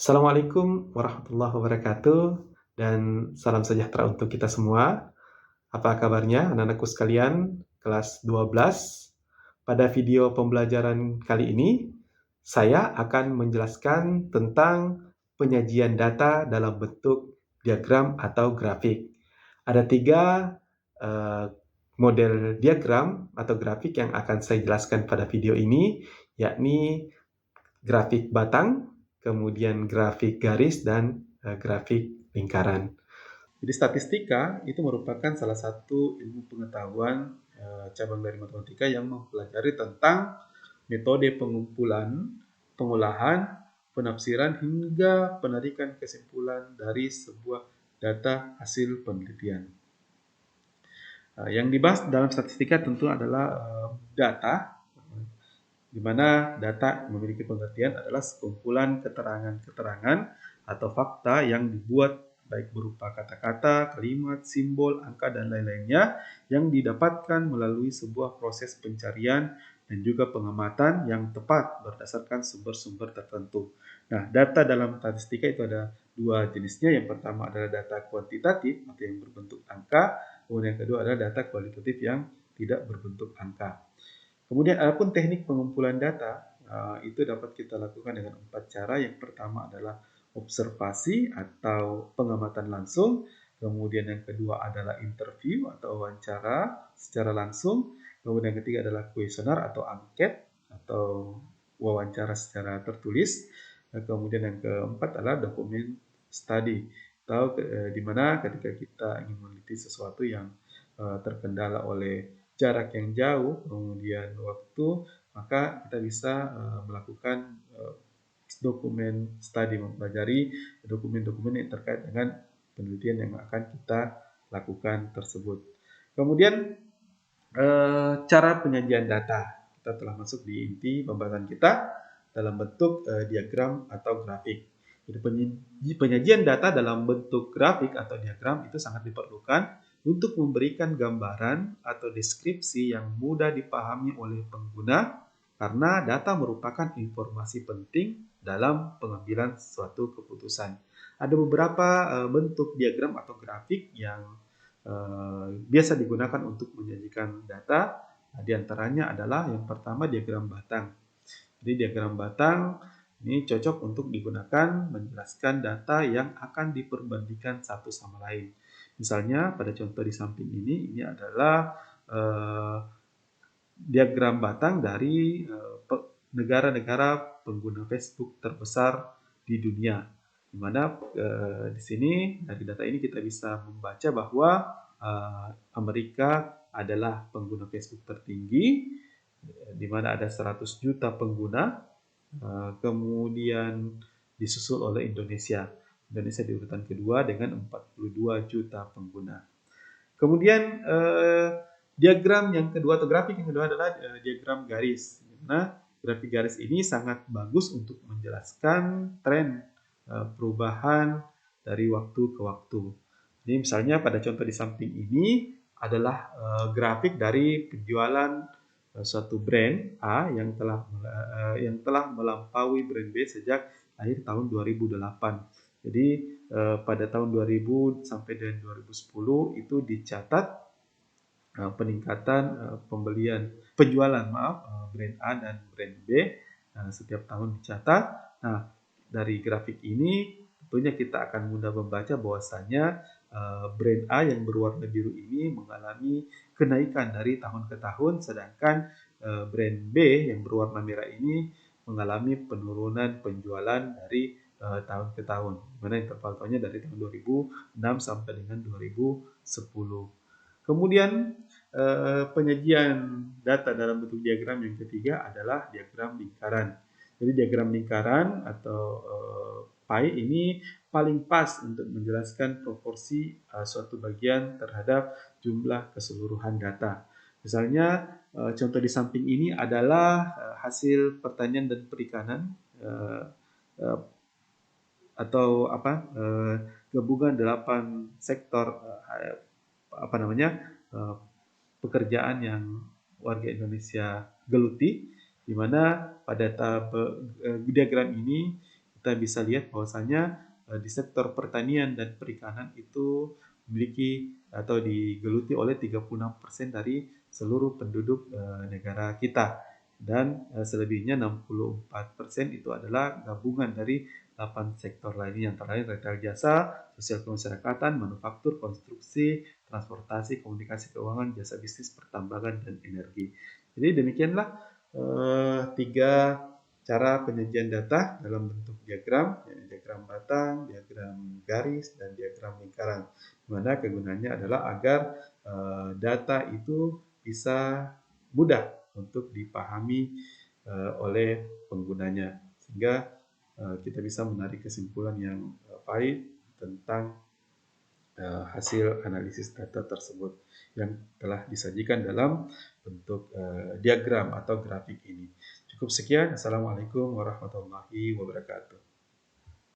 Assalamualaikum warahmatullahi wabarakatuh dan salam sejahtera untuk kita semua. Apa kabarnya anak-anakku sekalian kelas 12? Pada video pembelajaran kali ini, saya akan menjelaskan tentang penyajian data dalam bentuk diagram atau grafik. Ada tiga eh, model diagram atau grafik yang akan saya jelaskan pada video ini, yakni grafik batang, kemudian grafik garis, dan grafik lingkaran. Jadi statistika itu merupakan salah satu ilmu pengetahuan cabang dari matematika yang mempelajari tentang metode pengumpulan, pengolahan, penafsiran, hingga penarikan kesimpulan dari sebuah data hasil penelitian. Yang dibahas dalam statistika tentu adalah data, di mana data memiliki pengertian adalah sekumpulan keterangan-keterangan atau fakta yang dibuat baik berupa kata-kata, kalimat, simbol, angka, dan lain-lainnya yang didapatkan melalui sebuah proses pencarian dan juga pengamatan yang tepat berdasarkan sumber-sumber tertentu. Nah, data dalam statistika itu ada dua jenisnya. Yang pertama adalah data kuantitatif atau yang berbentuk angka, kemudian yang kedua adalah data kualitatif yang tidak berbentuk angka. Kemudian adapun teknik pengumpulan data itu dapat kita lakukan dengan 4 cara. Yang pertama adalah observasi atau pengamatan langsung. Kemudian yang kedua adalah interview atau wawancara secara langsung. Kemudian yang ketiga adalah kuesioner atau angket atau wawancara secara tertulis. Kemudian yang keempat adalah dokumen study atau di mana ketika kita ingin meneliti sesuatu yang terkendala oleh jarak yang jauh, kemudian waktu, maka kita bisa melakukan dokumen study, mempelajari dokumen-dokumen yang terkait dengan penelitian yang akan kita lakukan tersebut. Kemudian cara penyajian data, kita telah masuk di inti pembahasan kita dalam bentuk diagram atau grafik. Jadi penyajian data dalam bentuk grafik atau diagram itu sangat diperlukan untuk memberikan gambaran atau deskripsi yang mudah dipahami oleh pengguna karena data merupakan informasi penting dalam pengambilan suatu keputusan. Ada beberapa bentuk diagram atau grafik yang biasa digunakan untuk menyajikan data. Di antaranya adalah yang pertama diagram batang. Jadi diagram batang ini cocok untuk digunakan menjelaskan data yang akan diperbandingkan satu sama lain. Misalnya pada contoh di samping ini adalah diagram batang dari negara-negara pengguna Facebook terbesar di dunia. Di mana di sini dari data ini kita bisa membaca bahwa Amerika adalah pengguna Facebook tertinggi, di mana ada 100 juta pengguna, kemudian disusul oleh Indonesia. Indonesia di urutan kedua dengan 42 juta pengguna. Kemudian diagram yang kedua atau grafik yang kedua adalah diagram garis. Nah, grafik garis ini sangat bagus untuk menjelaskan tren perubahan dari waktu ke waktu. Jadi misalnya pada contoh di samping ini adalah grafik dari penjualan suatu brand A yang telah melampaui brand B sejak akhir tahun 2008. Jadi pada tahun 2000 sampai dengan 2010 itu dicatat peningkatan penjualan brand A dan brand B setiap tahun dicatat. Nah, dari grafik ini tentunya kita akan mudah membaca bahwasanya brand A yang berwarna biru ini mengalami kenaikan dari tahun ke tahun, sedangkan brand B yang berwarna merah ini mengalami penurunan penjualan dari tahun ke tahun. Mana interval tahunnya dari tahun 2006 sampai dengan 2010. Kemudian penyajian data dalam bentuk diagram yang ketiga adalah diagram lingkaran. Jadi diagram lingkaran atau pie ini paling pas untuk menjelaskan proporsi suatu bagian terhadap jumlah keseluruhan data. Misalnya contoh di samping ini adalah hasil pertanian dan perikanan atau gabungan 8 sektor pekerjaan yang warga Indonesia geluti, di mana pada tahap diagram ini kita bisa lihat bahwasanya di sektor pertanian dan perikanan itu memiliki atau digeluti oleh 36% dari seluruh penduduk negara kita. Dan selebihnya 64% itu adalah gabungan dari 8 sektor lainnya, antara lain retail jasa, sosial kemasyarakatan, manufaktur, konstruksi, transportasi, komunikasi keuangan, jasa bisnis, pertambangan, dan energi. Jadi demikianlah tiga cara penyajian data dalam bentuk diagram, diagram batang, diagram garis, dan diagram lingkaran. Di mana kegunaannya adalah agar data itu bisa mudah untuk dipahami oleh penggunanya, sehingga kita bisa menarik kesimpulan yang baik tentang hasil analisis data tersebut yang telah disajikan dalam bentuk diagram atau grafik ini. Cukup sekian. Assalamualaikum warahmatullahi wabarakatuh.